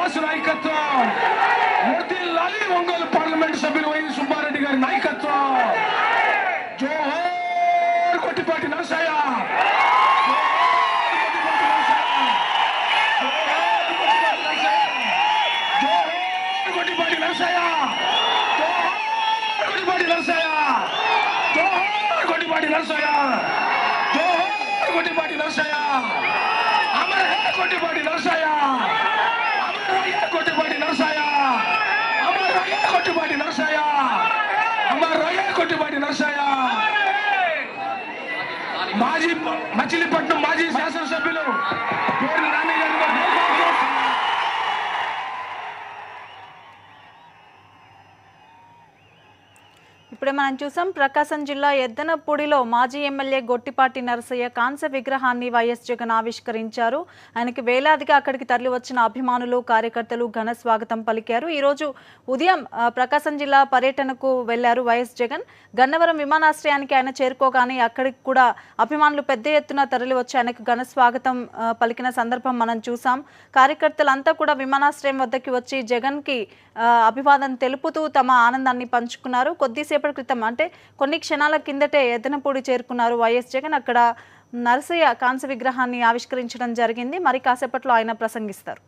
శ్రీనివాస్ నాయకత్వం, వర్ధిల్లాలి ఒంగోలు పార్లమెంట్ సభ్యులు వై సుబ్బారెడ్డి గారి నాయకత్వం. జోహార్ కొట్టిపాటి నరసయ్య, జోహార్ కొట్టిపాటి నరసయ్య, జోహార్ కొట్టిపాటి నరసయ్య, జోహార్ కొట్టిపాటి నరసయ్య, జోహార్ కొట్టిపాటి నరసయ్య, అమర్ హే కొట్టిపాటి నరసయ్య, అమర్ హే కొట్టిపాటి నరసయ్య, అమర్ హే కొట్టిపాటి నరసయ్య, అమర్ హే కొట్టిపాటి నరసయ్య. మాజీ మచిలీపట్నం మాజీ శాసనసభ్యులు పేరు నాని గారు. ఇప్పుడే మనం చూసాం ప్రకాశం జిల్లా ఎద్దనపూడిలో మాజీ ఎమ్మెల్యే గొట్టిపాటి నరసయ్య కాంస్య విగ్రహాన్ని వైఎస్ జగన్ ఆవిష్కరించారు. ఆయనకి వేలాదిగా అక్కడికి తరలి వచ్చిన అభిమానులు కార్యకర్తలు ఘన స్వాగతం పలికారు. ఈరోజు ఉదయం ప్రకాశం జిల్లా పర్యటనకు వెళ్లారు వైఎస్ జగన్. గన్నవరం విమానాశ్రయానికి ఆయన చేరుకోగానే అక్కడికి కూడా అభిమానులు పెద్ద ఎత్తున తరలి వచ్చి ఆయనకు ఘన స్వాగతం పలికిన సందర్భం మనం చూసాం. కార్యకర్తలంతా కూడా విమానాశ్రయం వద్దకి వచ్చి జగన్కి అభివాదం తెలుపుతూ తమ ఆనందాన్ని పంచుకున్నారు. కొద్దిసేపటి క్రితం అంటే కొన్ని క్షణాల కిందటే ఎద్దనపూడి చేరుకున్నారు వైఎస్ జగన్. అక్కడ నరసయ్య కాంస్య విగ్రహాన్ని ఆవిష్కరించడం జరిగింది. మరి కాసేపట్లో ఆయన ప్రసంగిస్తారు.